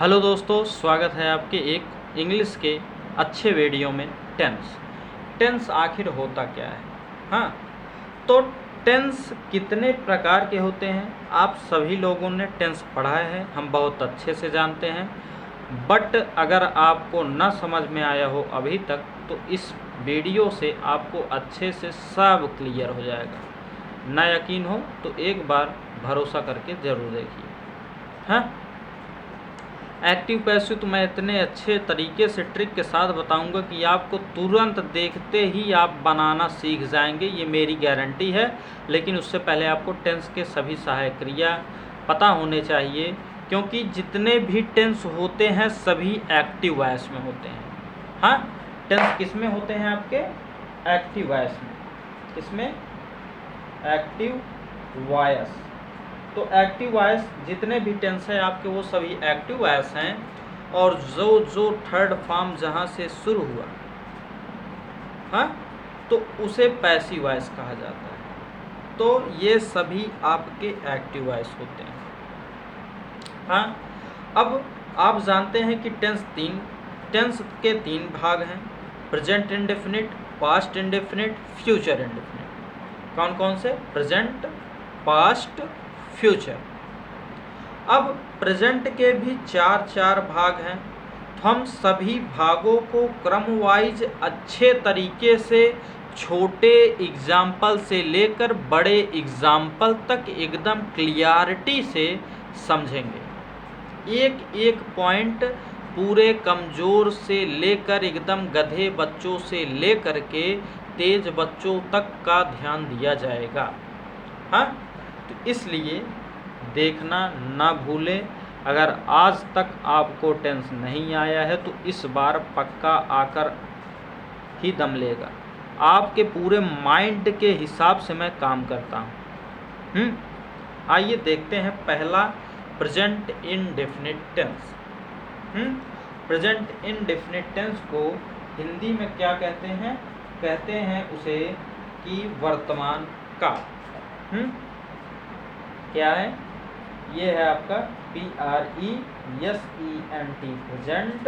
Hello दोस्तों, स्वागत है आपके एक इंग्लिश के अच्छे वीडियो में। टेंस आखिर होता क्या है? हाँ, तो टेंस कितने प्रकार के होते हैं आप सभी लोगों ने टेंस पढ़ा है, हम बहुत अच्छे से जानते हैं। बट अगर आपको न समझ में आया हो अभी तक तो इस वीडियो से आपको अच्छे से सब क्लियर हो जाएगा। ना यकीन हो तो एक बार भरोसा करके ज़रूर देखिए। हाँ, एक्टिव पैसिव तो मैं इतने अच्छे तरीके से ट्रिक के साथ बताऊंगा कि आपको तुरंत देखते ही आप बनाना सीख जाएंगे, ये मेरी गारंटी है। लेकिन उससे पहले आपको टेंस के सभी सहायक क्रिया पता होने चाहिए, क्योंकि जितने भी टेंस होते हैं सभी एक्टिव वॉइस में होते हैं। हाँ, टेंस किस में होते हैं? आपके एक्टिव वॉइस में। किसमें? Active voice. तो एक्टिव वॉइस जितने भी टेंस है आपके वो सभी एक्टिव वॉइस हैं, और जो थर्ड फॉर्म जहाँ से शुरू हुआ, हाँ, तो उसे पैसिव वॉइस कहा जाता है। तो ये सभी आपके एक्टिव वॉइस होते हैं। हाँ, अब आप जानते हैं कि टेंस के तीन भाग हैं: present indefinite, past indefinite, future indefinite. कौन कौन से? Present, past, future. अब प्रेजेंट के भी चार भाग हैं। हम सभी भागों को क्रम वाइज अच्छे तरीके से छोटे एग्जाम्पल से लेकर बड़े एग्जाम्पल तक एकदम क्लियरिटी से समझेंगे। एक एक पॉइंट पूरे कमज़ोर से लेकर एकदम गधे बच्चों से लेकर के तेज बच्चों तक का ध्यान दिया जाएगा। हाँ, तो इसलिए देखना ना भूलें। अगर आज तक आपको टेंस नहीं आया है तो इस बार पक्का आकर ही दम लेगा। आपके पूरे माइंड के हिसाब से मैं काम करता हूँ। आइए देखते हैं पहला, present indefinite tense. Present indefinite tense को हिंदी में क्या कहते हैं? कहते हैं उसे कि वर्तमान काल। क्या है? ये है आपका PRESENT, प्रेजेंट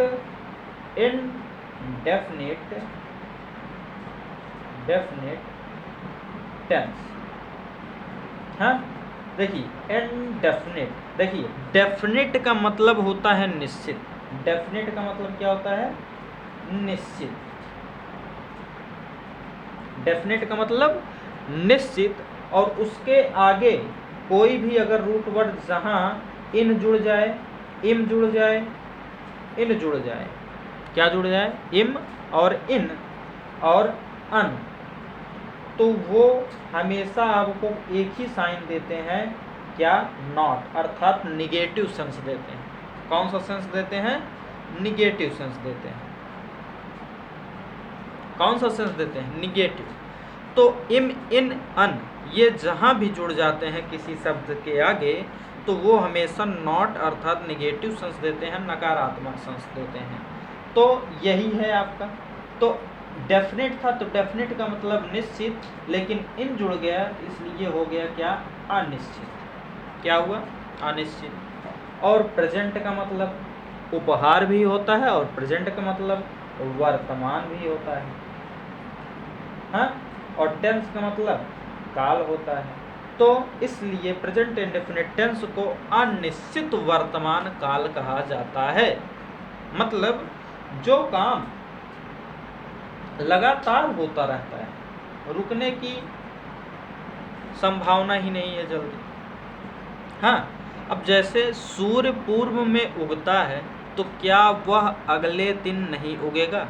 इनडेफिनिट टेंस। हाँ, देखिए इनडेफिनिट, देखिए डेफिनिट का मतलब होता है निश्चित। डेफिनिट का मतलब क्या होता है? निश्चित। डेफिनिट का मतलब निश्चित, और उसके आगे कोई भी अगर रूट वर्ड जहाँ इन जुड़ जाए, इम जुड़ जाए, इन जुड़ जाए, क्या जुड़ जाए? इम और इन और अन, तो वो हमेशा आपको एक ही साइन देते हैं। क्या? नॉट, अर्थात निगेटिव सेंस देते हैं। कौन सा सेंस देते हैं? निगेटिव सेंस देते हैं। कौन सा सेंस देते हैं? निगेटिव। तो इम, इन, अन ये जहाँ भी जुड़ जाते हैं किसी शब्द के आगे तो वो हमेशा नॉट अर्थात निगेटिव सेंस देते हैं, नकारात्मक सेंस देते हैं। तो यही है आपका। तो डेफिनेट था तो डेफिनेट का मतलब निश्चित, लेकिन इन जुड़ गया इसलिए हो गया क्या? अनिश्चित। क्या हुआ? अनिश्चित। और प्रेजेंट का मतलब उपहार भी होता है, और प्रेजेंट का मतलब वर्तमान भी होता है। हाँ, और टेंस का मतलब काल होता है। तो इसलिए प्रेजेंट इंडेफिनिट टेंस को अनिश्चित वर्तमान काल कहा जाता है। मतलब जो काम लगातार होता रहता है, रुकने की संभावना ही नहीं है जल्दी। हाँ, अब जैसे सूर्य पूर्व में उगता है तो क्या वह अगले दिन नहीं उगेगा?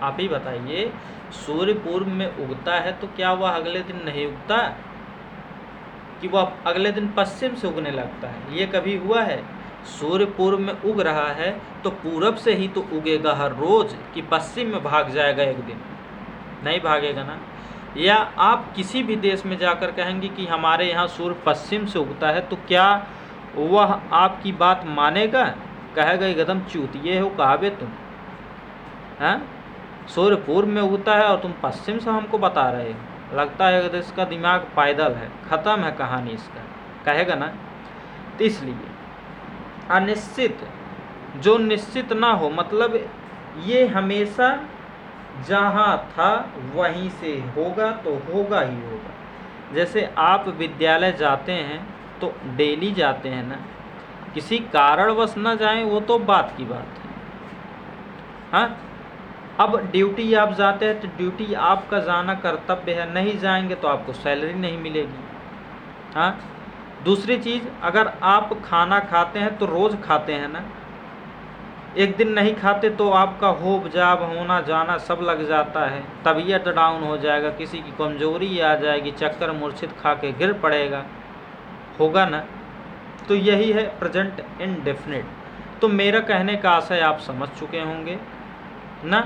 आप ही बताइए, सूर्य पूर्व में उगता है तो क्या वह अगले दिन नहीं उगता, कि वह अगले दिन पश्चिम से उगने लगता है? ये कभी हुआ है? सूर्य पूर्व में उग रहा है तो पूरब से ही तो उगेगा हर रोज, कि पश्चिम में भाग जाएगा एक दिन? नहीं भागेगा ना। या आप किसी भी देश में जाकर कहेंगे कि हमारे यहाँ सूर्य पश्चिम से उगता है, तो क्या वह आपकी बात मानेगा? कहेगा एकदम चूतिए हो कहावे तुम। हाँ, सूर्य पूर्व में उगता है और तुम पश्चिम से हमको बता रहे हो। लगता है कि इसका दिमाग पैदल है, ख़त्म है कहानी इसका, कहेगा ना। तो इसलिए अनिश्चित, जो निश्चित ना हो, मतलब ये हमेशा जहाँ था वहीं से होगा तो होगा ही होगा। जैसे आप विद्यालय जाते हैं तो डेली जाते हैं ना, किसी कारणवश ना जाएं वो तो बात की बात है। हाँ, अब ड्यूटी आप जाते हैं तो ड्यूटी आपका जाना कर्तव्य है, नहीं जाएंगे तो आपको सैलरी नहीं मिलेगी। हाँ, दूसरी चीज़, अगर आप खाना खाते हैं तो रोज़ खाते हैं ना, एक दिन नहीं खाते तो आपका होब जाब होना जाना सब लग जाता है, तबीयत डाउन हो जाएगा, किसी की कमजोरी आ जाएगी, चक्कर मूर्छित खा के गिर पड़ेगा, होगा ना। तो यही है प्रेजेंट इंडेफिनिट। तो मेरा कहने का आशय आप समझ चुके होंगे ना।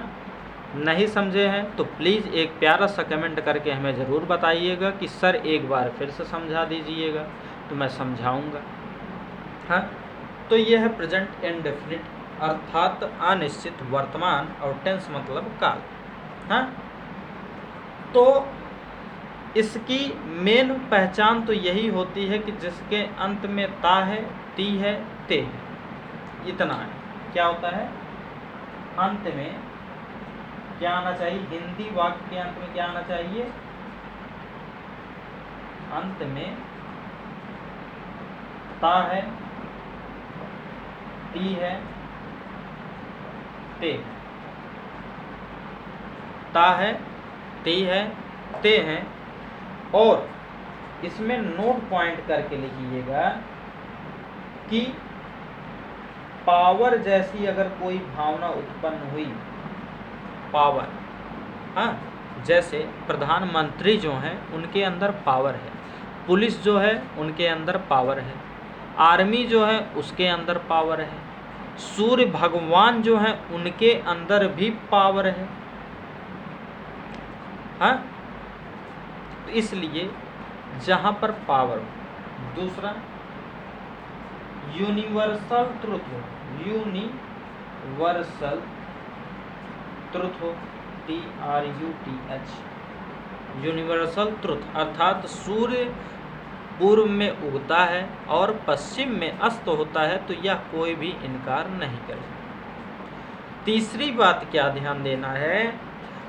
नहीं समझे हैं तो प्लीज़ एक प्यारा सा कमेंट करके हमें ज़रूर बताइएगा कि सर एक बार फिर से समझा दीजिएगा, तो मैं समझाऊंगा। हाँ, तो यह है प्रेजेंट इंडेफिनिट अर्थात अनिश्चित वर्तमान, और टेंस मतलब काल। हाँ, तो इसकी मेन पहचान तो यही होती है कि जिसके अंत में ता है, ती है, ते है, इतना है। क्या होता है अंत में, क्या आना चाहिए, हिंदी वाक्य के अंत में क्या आना चाहिए, अंत में ता है, ती है, ते, ता है, ती है, ते हैं। और इसमें नोट पॉइंट करके लिखिएगा कि पावर जैसी अगर कोई भावना उत्पन्न हुई, पावर, हाँ, जैसे प्रधानमंत्री जो हैं उनके अंदर पावर है, पुलिस जो है उनके अंदर पावर है, आर्मी जो है उसके अंदर पावर है, सूर्य भगवान जो हैं उनके अंदर भी पावर है। हाँ, तो इसलिए जहाँ पर पावर हो। दूसरा, यूनिवर्सल ट्रुथ हो, यूनिवर्सल ट्रुथ हो, TRUTH, यूनिवर्सल ट्रुथ अर्थात सूर्य पूर्व में उगता है और पश्चिम में अस्त होता है, तो यह कोई भी इनकार नहीं करेगा। तीसरी बात क्या ध्यान देना है,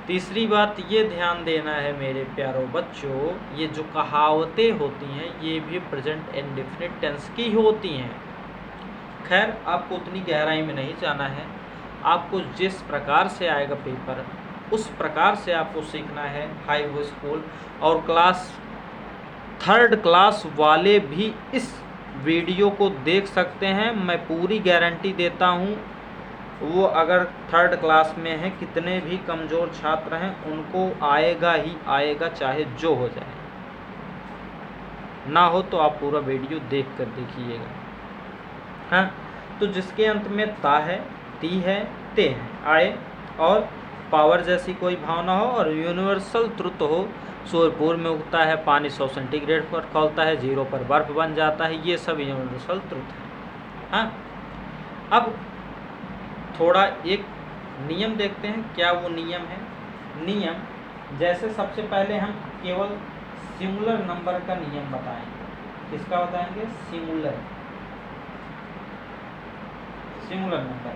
तीसरी बात ये ध्यान देना है मेरे प्यारों बच्चों, ये जो कहावतें होती हैं ये भी प्रेजेंट इंडेफिनिट टेंस की होती हैं। खैर, आपको उतनी गहराई में नहीं जाना है, आपको जिस प्रकार से आएगा पेपर उस प्रकार से आपको सीखना है। हाई स्कूल और क्लास 3rd क्लास वाले भी इस वीडियो को देख सकते हैं, मैं पूरी गारंटी देता हूँ। वो अगर 3rd क्लास में हैं, कितने भी कमज़ोर छात्र हैं, उनको आएगा ही आएगा, चाहे जो हो जाए। ना हो तो आप पूरा वीडियो देख कर देखिएगा। हाँ, तो जिसके अंत में ता है, ती है, ते हैं, आए, और पावर जैसी कोई भावना हो, और यूनिवर्सल ट्रुथ हो, सूर्य पूर्व में उगता है, पानी 100 सेंटीग्रेड पर खौलता है, 0 पर बर्फ बन जाता है, ये सब यूनिवर्सल ट्रुथ है। हाँ, अब थोड़ा एक नियम देखते हैं, क्या वो नियम है। नियम, जैसे सबसे पहले हम केवल सिंगुलर नंबर का नियम बताएंगे। किसका बताएंगे, सिंगुलर नंबर,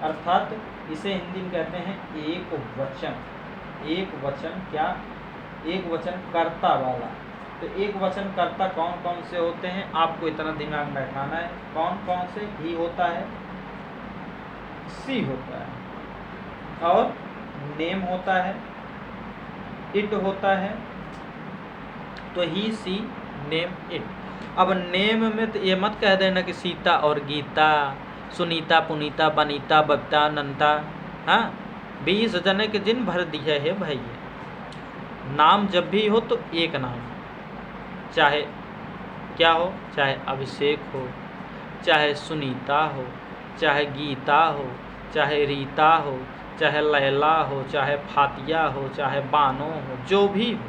अर्थात इसे हिंदी में कहते हैं एक वचन। एक वचन क्या, एक वचन कर्ता वाला। तो एक वचन कर्ता कौन कौन से होते हैं, आपको इतना दिमाग में बैठाना है। कौन कौन से, ही होता है, सी होता है, और नेम होता है, इट होता है। तो ही, सी, नेम, इट। अब नेम में तो ये मत कह देना कि सीता और गीता, सुनीता, पुनीता, बनीता, बबीता, नंता। हाँ, 20 जने के जिन भर दिया है भाई। नाम जब भी हो तो एक नाम, चाहे क्या हो, चाहे अभिषेक हो, चाहे सुनीता हो, चाहे गीता हो, चाहे रीता हो, चाहे लैला हो, चाहे फातिया हो, चाहे बानो हो, जो भी हो,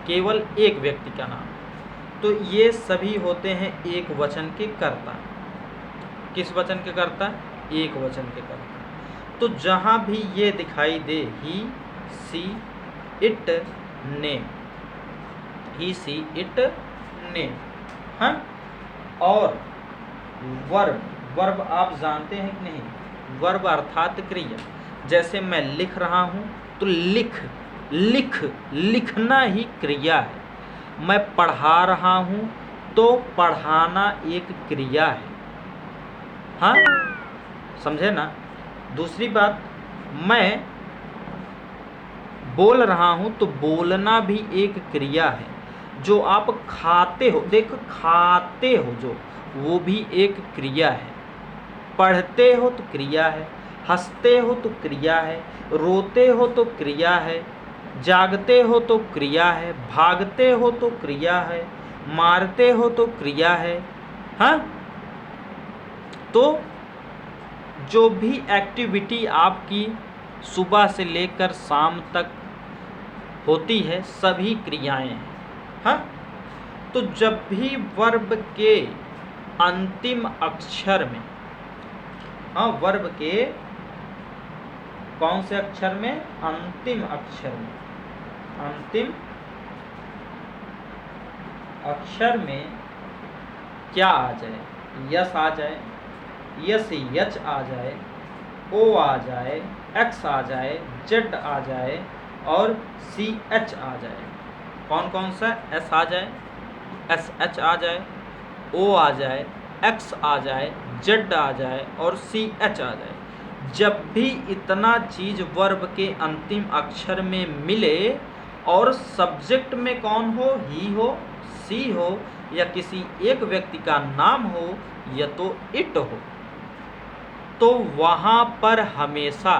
केवल एक व्यक्ति का नाम। तो ये सभी होते हैं एक वचन के कर्ता। किस वचन के कर्ता, एक वचन के कर्ता। तो जहाँ भी ये दिखाई दे, he, she, it, name, he, she, it, name. हाँ, और वर्ब, वर्ब आप जानते हैं कि नहीं? वर्ब अर्थात क्रिया। जैसे मैं लिख रहा हूँ तो लिख, लिख, लिखना ही क्रिया है। मैं पढ़ा रहा हूँ तो पढ़ाना एक क्रिया है। हाँ, समझे ना? दूसरी बात, मैं बोल रहा हूँ तो बोलना भी एक क्रिया है। जो आप खाते हो, देखो खाते हो जो, वो भी एक क्रिया है। पढ़ते हो तो क्रिया है, हंसते हो तो क्रिया है, रोते हो तो क्रिया है, जागते हो तो क्रिया है, भागते हो तो क्रिया है, मारते हो तो क्रिया है। हाँ, तो जो भी एक्टिविटी आपकी सुबह से लेकर शाम तक होती है सभी क्रियाएं हैं। हाँ, तो जब भी वर्ब के अंतिम अक्षर में, हाँ, वर्ब के कौन से अक्षर में? अंतिम अक्षर में, अंतिम अक्षर में क्या आ जाए? यस आ जाए, यस यच आ जाए, ओ आ जाए, एक्स आ जाए, जेड आ जाए और सी एच आ जाए। कौन कौन सा? एस आ जाए, एस एच आ जाए, ओ आ जाए, एक्स आ जाए, जेड आ जाए और सी एच आ जाए। जब भी इतना चीज वर्ब के अंतिम अक्षर में मिले और सब्जेक्ट में कौन हो? ही हो, सी हो, या किसी एक व्यक्ति का नाम हो, या तो इट हो, तो वहाँ पर हमेशा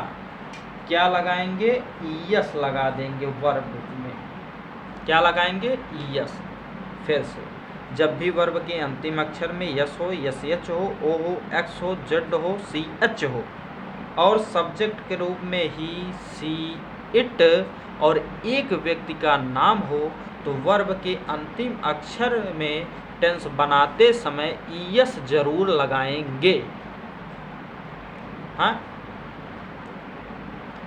क्या लगाएंगे? यस लगा देंगे। वर्ब में क्या लगाएंगे? यस। फिर से, जब भी वर्ब के अंतिम अक्षर में यस हो, यस एच हो, ओ हो, एक्स हो, जेड हो, सी एच हो और सब्जेक्ट के रूप में ही, सी, इट और एक व्यक्ति का नाम हो, तो वर्ब के अंतिम अक्षर में टेंस बनाते समय यस जरूर लगाएंगे। हाँ,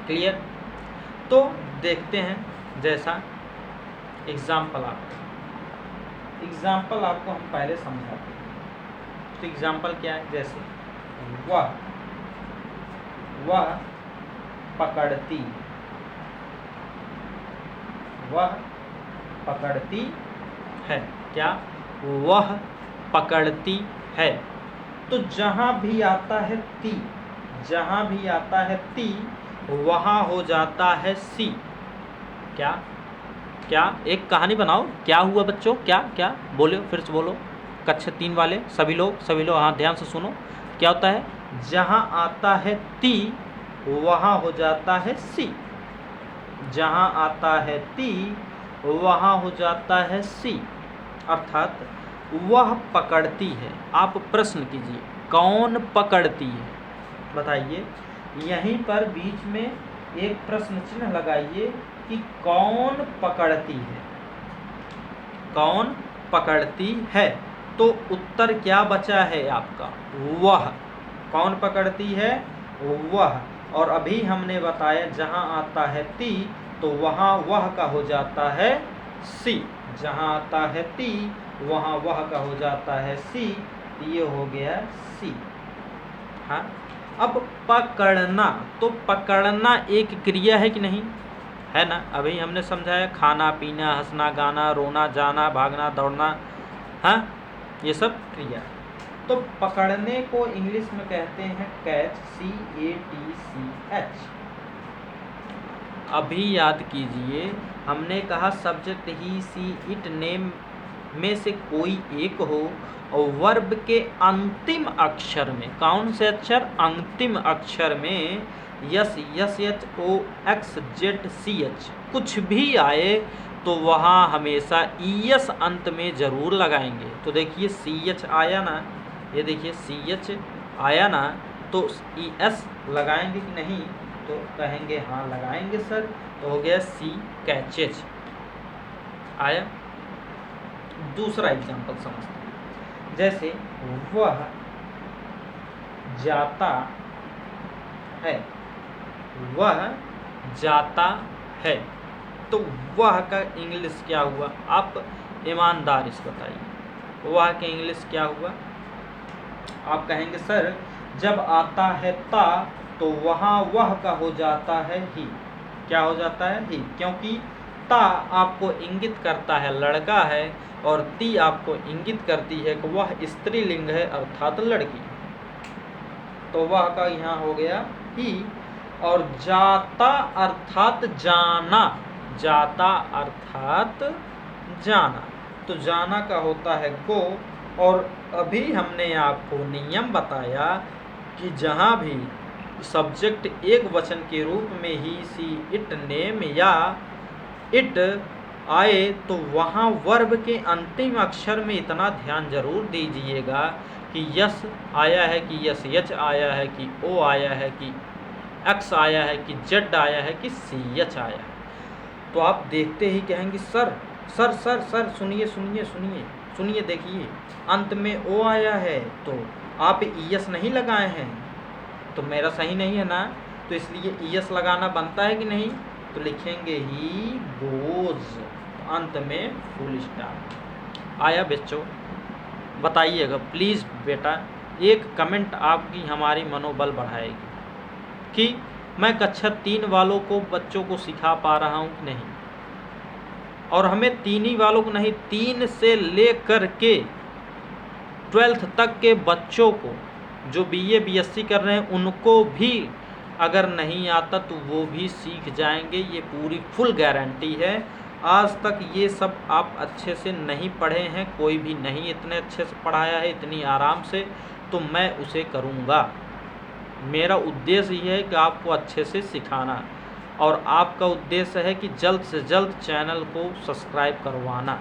क्लियर? तो देखते हैं, जैसा एग्जाम्पल आपको हम पहले समझाते हैं। तो एग्जाम्पल क्या है? जैसे वह पकड़ती, वह पकड़ती है। क्या? वह पकड़ती है। तो जहां भी आता है ती, जहां भी आता है ती, वहां हो जाता है सी। क्या? क्या? एक कहानी बनाओ। क्या हुआ बच्चों? क्या? क्या बोलो? फिर से बोलो। कक्षा 3 वाले सभी लोग, हाँ, ध्यान से सुनो। क्या होता है? जहां आता है ती, वहां हो जाता है सी। जहां आता है ती, वहां हो जाता है सी। अर्थात वह पकड़ती है। आप प्रश्न कीजिए, कौन पकड़ती है? बताइए। यहीं पर बीच में एक प्रश्न चिन्ह लगाइए कि कौन पकड़ती है, कौन पकड़ती है। तो उत्तर क्या बचा है आपका? वह। कौन पकड़ती है? वह। और अभी हमने बताया जहां आता है ती, तो वहां वह का हो जाता है सी। जहां आता है ती, वहां वह का हो जाता है सी। ये हो गया सी। हाँ, अब पकड़ना, तो पकड़ना एक क्रिया है कि नहीं? है ना? अभी हमने समझाया, खाना पीना, हंसना गाना, रोना जाना, भागना दौड़ना, हाँ, ये सब क्रिया। तो पकड़ने को इंग्लिश में कहते हैं कैच, CATCH। अभी याद कीजिए, हमने कहा subject he, she, it, name में से कोई एक हो और वर्ब के अंतिम अक्षर में, कौन से अक्षर? अंतिम अक्षर में S, S H, O, X, Z, C H कुछ भी आए तो वहाँ हमेशा ईएस अंत में जरूर लगाएंगे। तो देखिए सी एच आया ना, ये देखिए सी एच आया ना, तो ईएस लगाएंगे कि नहीं? तो कहेंगे हाँ लगाएंगे सर। तो हो गया सी कैचेज आया। दूसरा एग्जांपल समझते हैं। जैसे वह जाता है, वह जाता है, तो वह का इंग्लिश क्या हुआ? आप ईमानदार इस बताइए, वह का इंग्लिश क्या हुआ? आप कहेंगे सर जब आता है ता तो वहाँ वह का हो जाता है ही। क्या हो जाता है? ही। क्योंकि ता आपको इंगित करता है लड़का है और ती आपको इंगित करती है कि वह स्त्रीलिंग है अर्थात लड़की। तो वह का यहाँ हो गया ही। और जाता अर्थात जाना, जाता अर्थात जाना, तो जाना का होता है गो। और अभी हमने आपको नियम बताया कि जहाँ भी सब्जेक्ट एक वचन के रूप में ही सी इट नेम या इट आए तो वहाँ वर्ब के अंतिम अक्षर में इतना ध्यान जरूर दीजिएगा कि यस आया है कि यस यच आया है कि ओ आया है कि एक्स आया है कि जेड आया है कि सी एच आया है। तो आप देखते ही कहेंगे सर सर सर सर सुनिए सुनिए सुनिए सुनिए, देखिए अंत में ओ आया है तो आप ईएस नहीं लगाए हैं, तो मेरा सही नहीं है ना, तो इसलिए ईएस लगाना बनता है कि नहीं? तो लिखेंगे ही गोज, अंत में फुल स्टॉप आया। बच्चों बताइएगा प्लीज़ बेटा, एक कमेंट आपकी हमारी मनोबल बढ़ाएगी कि मैं कक्षा 3 वालों को बच्चों को सिखा पा रहा हूँ कि नहीं। और हमें 3 वालों को नहीं, 3 से लेकर के 12th तक के बच्चों को जो बीए बीएससी कर रहे हैं उनको भी अगर नहीं आता तो वो भी सीख जाएंगे, ये पूरी फुल गारंटी है। आज तक ये सब आप अच्छे से नहीं पढ़े हैं, कोई भी नहीं इतने अच्छे से पढ़ाया है इतनी आराम से, तो मैं उसे करूँगा। मेरा उद्देश्य ये है कि आपको अच्छे से सिखाना, और आपका उद्देश्य है कि जल्द से जल्द चैनल को सब्सक्राइब करवाना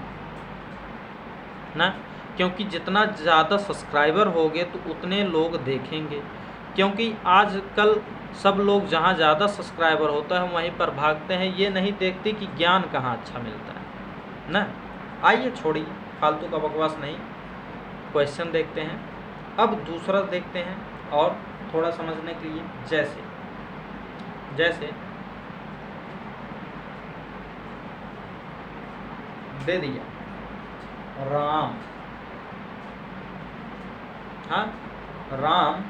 ना, क्योंकि जितना ज़्यादा सब्सक्राइबर होंगे तो उतने लोग देखेंगे। क्योंकि आजकल सब लोग जहाँ ज़्यादा सब्सक्राइबर होता है वहीं पर भागते हैं, ये नहीं देखते कि ज्ञान कहाँ अच्छा मिलता है ना। आइए छोड़िए फालतू का बकवास नहीं, क्वेश्चन देखते हैं। अब दूसरा देखते हैं और थोड़ा समझने के लिए, जैसे दे दिया राम, हाँ राम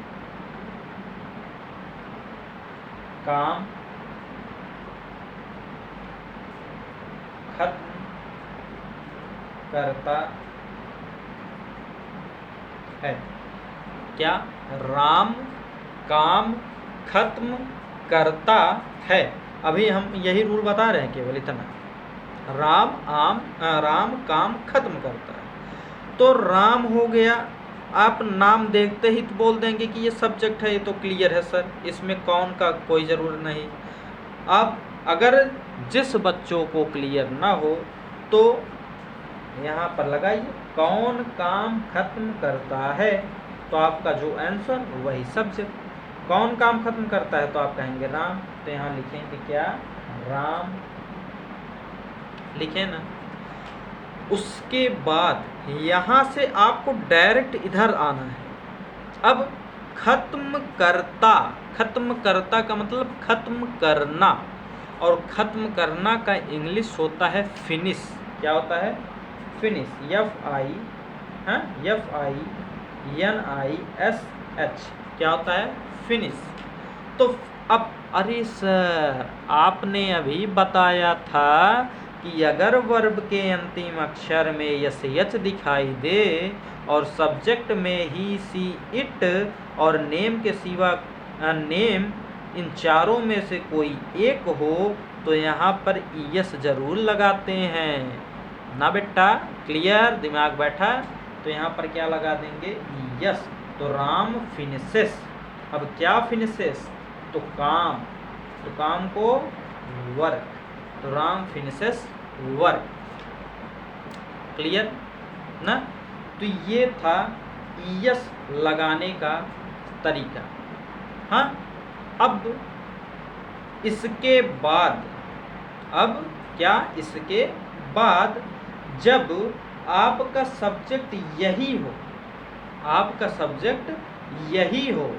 काम खत्म करता है। क्या? राम काम खत्म करता है। अभी हम यही रूल बता रहे हैं, केवल इतना, राम काम खत्म करता है। तो राम हो गया, आप नाम देखते ही तो बोल देंगे कि ये सब्जेक्ट है, ये तो क्लियर है सर, इसमें कौन का कोई ज़रूरत नहीं। अब अगर जिस बच्चों को क्लियर ना हो तो यहाँ पर लगाइए कौन काम खत्म करता है, तो आपका जो आंसर वही सब्जेक्ट। कौन काम खत्म करता है तो आप कहेंगे राम, तो यहाँ लिखेंगे क्या? राम लिखे ना। उसके बाद यहाँ से आपको डायरेक्ट इधर आना है। अब खत्म करता, खत्म करता का मतलब खत्म करना, और खत्म करना का इंग्लिश होता है फिनिश। क्या होता है? Finish, FINISH। क्या होता है? फिनिश। तो अब अरे सर आपने अभी बताया था कि अगर वर्ब के अंतिम अक्षर में यस यच दिखाई दे और सब्जेक्ट में ही सी इट और नेम के सिवा नेम, इन चारों में से कोई एक हो तो यहाँ पर यस जरूर लगाते हैं ना बेटा। क्लियर? दिमाग बैठा? तो यहाँ पर क्या लगा देंगे? यस। तो राम फिनिशेस। अब क्या फिनिशेस? तो काम, तो काम को वर्क, तो राम फिनिशेस वर्क। क्लियर ना? तो ये था यस लगाने का तरीका। हाँ, अब इसके बाद, अब क्या? इसके बाद जब आपका सब्जेक्ट यही हो, आपका सब्जेक्ट यही हो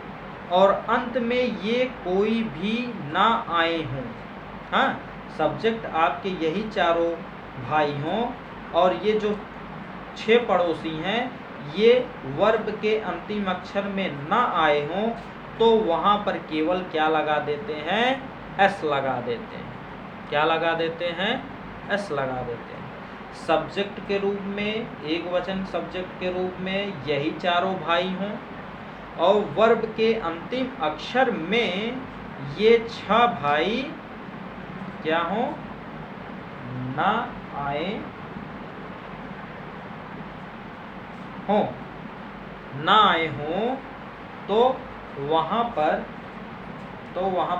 और अंत में ये कोई भी ना आए हों, हाँ, सब्जेक्ट आपके यही चारों भाई हों और ये जो 6 पड़ोसी हैं ये वर्ब के अंतिम अक्षर में ना आए हों तो वहाँ पर केवल क्या लगा देते हैं, एस लगा देते हैं। क्या लगा देते हैं, एस लगा देते हैं। सब्जेक्ट के रूप में, एक वचन सब्जेक्ट के रूप में यही चारों भाई हों और वर्ब के अंतिम अक्षर में ये 6 भाई क्या हों, ना आए हों, ना आए हों तो वहाँ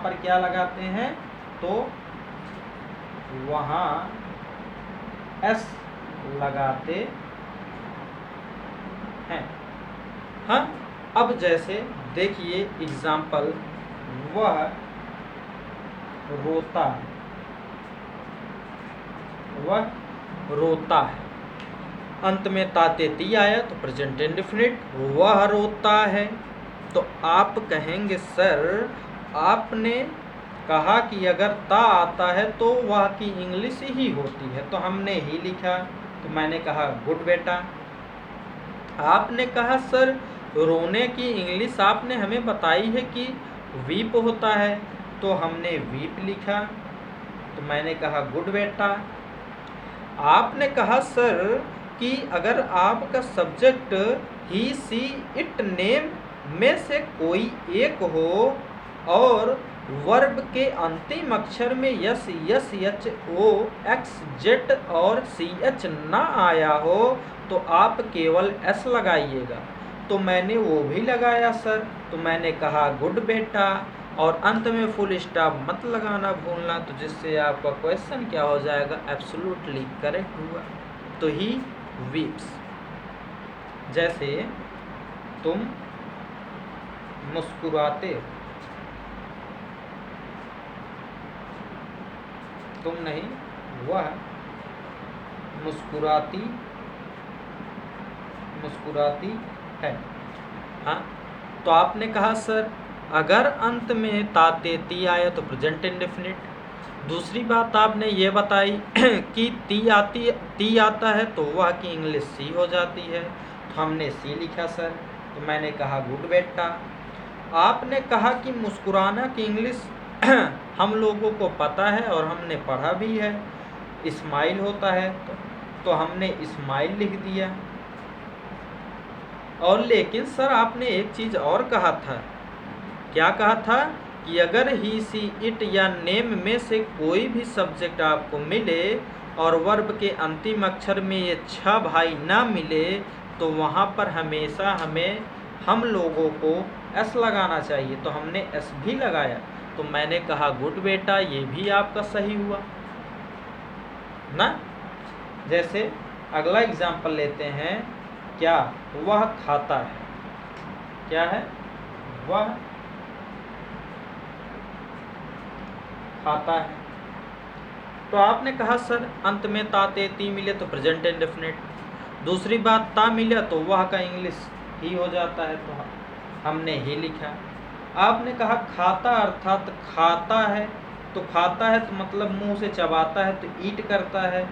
पर क्या लगाते हैं, तो वहाँ एस लगाते हैं। हाँ, अब जैसे देखिए एग्जाम्पल, वह रोता है, वह रोता है। अंत में ताते ती आया तो प्रेजेंट इंडेफिनिट, वह रोता है। तो आप कहेंगे सर आपने कहा कि अगर ता आता है तो वह की इंग्लिश ही होती है, तो हमने ही लिखा, तो मैंने कहा गुड बेटा। आपने कहा सर रोने की इंग्लिश आपने हमें बताई है कि वीप होता है, तो हमने वीप लिखा, तो मैंने कहा गुड बेटा। आपने कहा सर कि अगर आपका subject he she it name में से कोई एक हो और वर्ब के अंतिम अक्षर में S S H O X Z और सी एच ना आया हो तो आप केवल एस लगाइएगा, तो मैंने वो भी लगाया सर, तो मैंने कहा गुड बेटा और अंत में फुल स्टॉप मत लगाना भूलना, तो जिससे आपका क्वेश्चन क्या हो जाएगा, एब्सोल्युटली करेक्ट हुआ। तो ही वीप्स। जैसे तुम मुस्कुराते हो, तुम नहीं, वह मुस्कुराती है। हाँ, तो आपने कहा सर अगर अंत में ताते ती आया तो प्रेजेंट इंडेफिनिट। दूसरी बात आपने ये बताई कि ती आता है तो वह की इंग्लिश सी हो जाती है, तो हमने सी लिखा सर, तो मैंने कहा गुड बेटा। आपने कहा कि मुस्कुराना की इंग्लिश हम लोगों को पता है और हमने पढ़ा भी है, स्माइल होता है, तो हमने स्माइल लिख दिया। और लेकिन सर आपने एक चीज़ और कहा था, क्या कहा था कि अगर ही सी इट या नेम में से कोई भी सब्जेक्ट आपको मिले और वर्ब के अंतिम अक्षर में ये 6 भाई ना मिले तो वहाँ पर हमेशा हम लोगों को एस लगाना चाहिए, तो हमने एस भी लगाया, तो मैंने कहा गुड बेटा, ये भी आपका सही हुआ ना। जैसे अगला एग्जाम्पल लेते हैं, क्या, वह खाता है, क्या है, वह खाता है। तो आपने कहा सर अंत में ताते ती मिले तो प्रेजेंट इंडेफिनिट। दूसरी बात ता मिले तो वह का इंग्लिश ही हो जाता है, तो हमने ही लिखा। आपने कहा खाता अर्थात खाता है, तो खाता है तो मतलब मुंह से चबाता है, तो ईट करता है,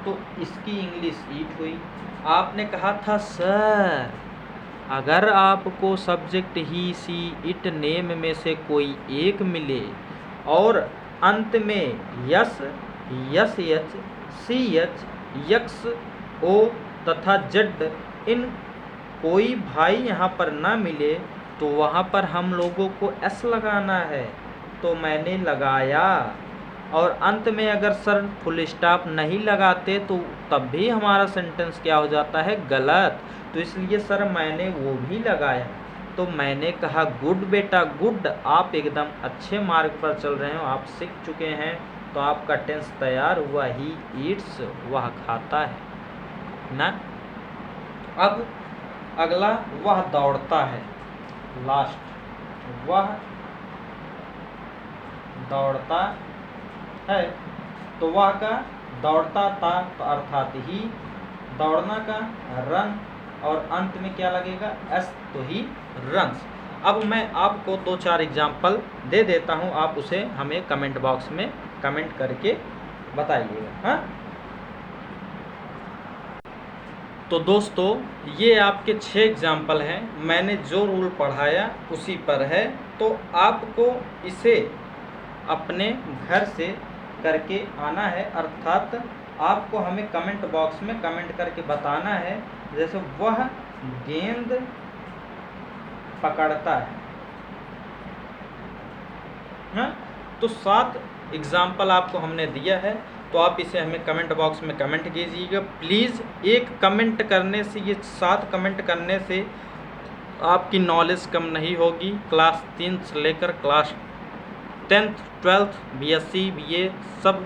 तो इसकी इंग्लिश ईट हुई। आपने कहा था सर अगर आपको subject he she it name में से कोई एक मिले और अंत में S S H C H X O तथा जेड इन कोई भाई यहाँ पर ना मिले तो वहाँ पर हम लोगों को एस लगाना है, तो मैंने लगाया। और अंत में अगर सर फुल स्टॉप नहीं लगाते तो तब भी हमारा सेंटेंस क्या हो जाता है, गलत, तो इसलिए सर मैंने वो भी लगाया। तो मैंने कहा गुड बेटा गुड, आप एकदम अच्छे मार्ग पर चल रहे हो, आप सीख चुके हैं, तो आपका टेंस तैयार हुआ, ही ईट्स, वह खाता है ना। अब अगला वह दौड़ता है, लास्ट, वह दौड़ता है, तो वह का दौड़ता था तो अर्थात ही, दौड़ना का रन, और अंत में क्या लगेगा, एस, तो ही रन्स। अब मैं आपको 2-4 एग्जाम्पल दे देता हूं, आप उसे हमें कमेंट बॉक्स में कमेंट करके बताइएगा। हाँ, तो दोस्तों ये आपके 6 एग्जाम्पल हैं, मैंने जो रूल पढ़ाया उसी पर है। तो आपको इसे अपने घर से करके आना है, अर्थात आपको हमें कमेंट बॉक्स में कमेंट करके बताना है जैसे वह गेंद पकड़ता है। हाँ, तो 7 एग्जाम्पल आपको हमने दिया है, तो आप इसे हमें कमेंट बॉक्स में कमेंट कीजिएगा प्लीज़। एक कमेंट करने से, ये 7 कमेंट करने से आपकी नॉलेज कम नहीं होगी। क्लास 3 से लेकर class 10th 12th BSc BA सब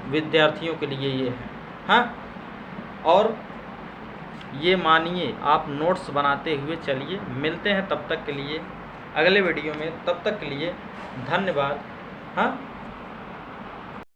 विद्यार्थियों के लिए ये है। हाँ, और ये मानिए आप नोट्स बनाते हुए चलिए। मिलते हैं तब तक के लिए अगले वीडियो में, तब तक के लिए धन्यवाद। हाँ।